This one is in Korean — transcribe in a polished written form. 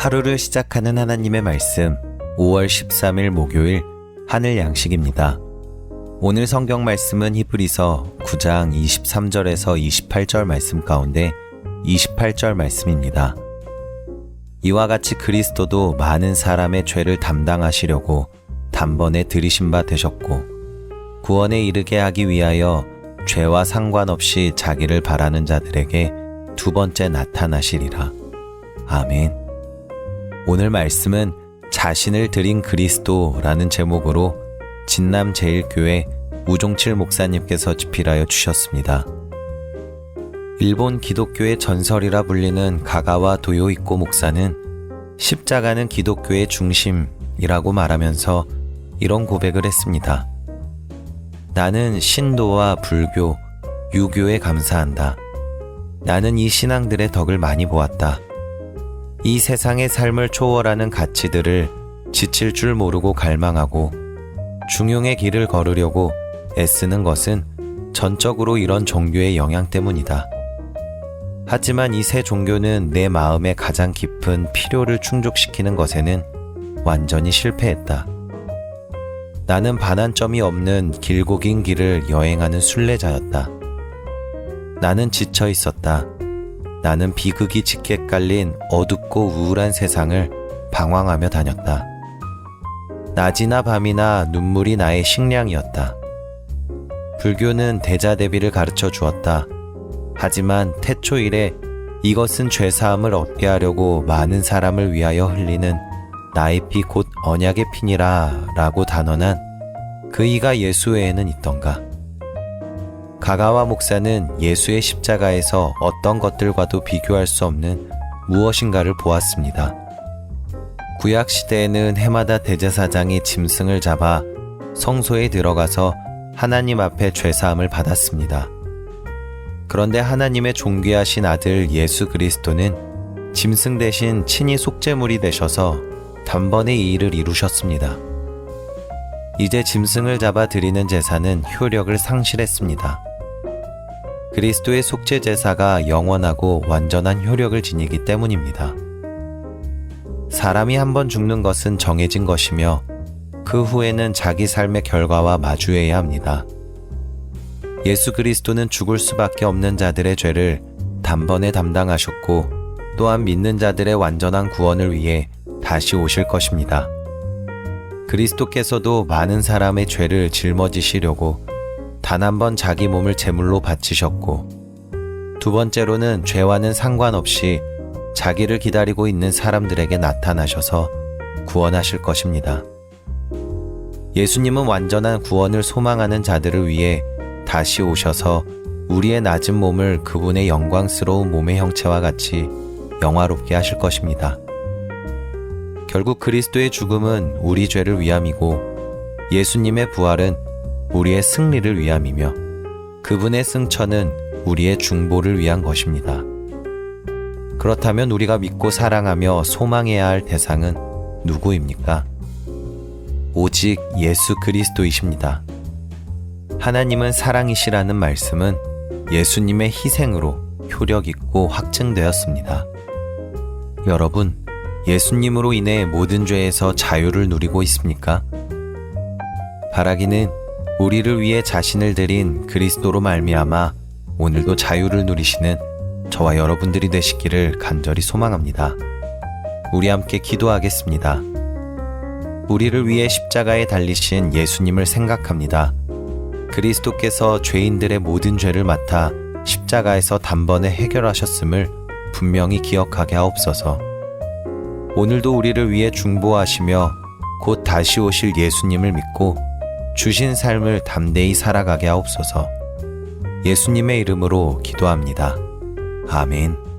하루를 시작하는 하나님의 말씀 5월 13일 목요일 하늘 양식입니다. 오늘 성경 말씀은 히브리서 9장 23절에서 28절 말씀 가운데 28절 말씀입니다. 이와 같이 그리스도도 많은 사람의 죄를 담당하시려고 단번에 들이신 바 되셨고 구원에 이르게 하기 위하여 죄와 상관없이 자기를 바라는 자들에게 두 번째 나타나시리라. 아멘. 오늘 말씀은 자신을 드린 그리스도라는 제목으로 진남제일교회 우종칠 목사님께서 집필하여 주셨습니다. 일본 기독교의 전설이라 불리는 가가와 도요이코 목사는 십자가는 기독교의 중심이라고 말하면서 이런 고백을 했습니다. 나는 신도와 불교, 유교에 감사한다. 나는 이 신앙들의 덕을 많이 보았다. 이 세상의 삶을 초월하는 가치들을 지칠 줄 모르고 갈망하고 중용의 길을 걸으려고 애쓰는 것은 전적으로 이런 종교의 영향 때문이다. 하지만 이 세 종교는 내 마음의 가장 깊은 필요를 충족시키는 것에는 완전히 실패했다. 나는 반환점이 없는 길고 긴 길을 여행하는 순례자였다. 나는 지쳐 있었다. 나는 비극이 짙게 깔린 어둡고 우울한 세상을 방황하며 다녔다. 낮이나 밤이나 눈물이 나의 식량이었다. 불교는 대자대비를 가르쳐 주었다. 하지만 태초 이래 이것은 죄사함을 얻게 하려고 많은 사람을 위하여 흘리는 나의 피 곧 언약의 피니라 라고 단언한 그 이가 예수 외에는 있던가. 가가와 목사는 예수의 십자가에서 어떤 것들과도 비교할 수 없는 무엇인가를 보았습니다. 구약 시대에는 해마다 대제사장이 짐승을 잡아 성소에 들어가서 하나님 앞에 죄사함을 받았습니다. 그런데 하나님의 존귀하신 아들 예수 그리스도는 짐승 대신 친히 속죄물이 되셔서 단번에 이 일을 이루셨습니다. 이제 짐승을 잡아 드리는 제사는 효력을 상실했습니다. 그리스도의 속죄 제사가 영원하고 완전한 효력을 지니기 때문입니다. 사람이 한번 죽는 것은 정해진 것이며 그 후에는 자기 삶의 결과와 마주해야 합니다. 예수 그리스도는 죽을 수밖에 없는 자들의 죄를 단번에 담당하셨고 또한 믿는 자들의 완전한 구원을 위해 다시 오실 것입니다. 그리스도께서도 많은 사람의 죄를 짊어지시려고 단 한 번 자기 몸을 제물로 바치셨고 두 번째로는 죄와는 상관없이 자기를 기다리고 있는 사람들에게 나타나셔서 구원하실 것입니다. 예수님은 완전한 구원을 소망하는 자들을 위해 다시 오셔서 우리의 낮은 몸을 그분의 영광스러운 몸의 형체와 같이 영화롭게 하실 것입니다. 결국 그리스도의 죽음은 우리 죄를 위함이고 예수님의 부활은 우리의 승리를 위함이며 그분의 승천은 우리의 중보를 위한 것입니다. 그렇다면 우리가 믿고 사랑하며 소망해야 할 대상은 누구입니까? 오직 예수 그리스도이십니다. 하나님은 사랑이시라는 말씀은 예수님의 희생으로 효력 있고 확증되었습니다. 여러분, 예수님으로 인해 모든 죄에서 자유를 누리고 있습니까? 바라기는 우리를 위해 자신을 드린 그리스도로 말미암아 오늘도 자유를 누리시는 저와 여러분들이 되시기를 간절히 소망합니다. 우리 함께 기도하겠습니다. 우리를 위해 십자가에 달리신 예수님을 생각합니다. 그리스도께서 죄인들의 모든 죄를 맡아 십자가에서 단번에 해결하셨음을 분명히 기억하게 하옵소서. 오늘도 우리를 위해 중보하시며 곧 다시 오실 예수님을 믿고 주신 삶을 담대히 살아가게 하옵소서. 예수님의 이름으로 기도합니다. 아멘.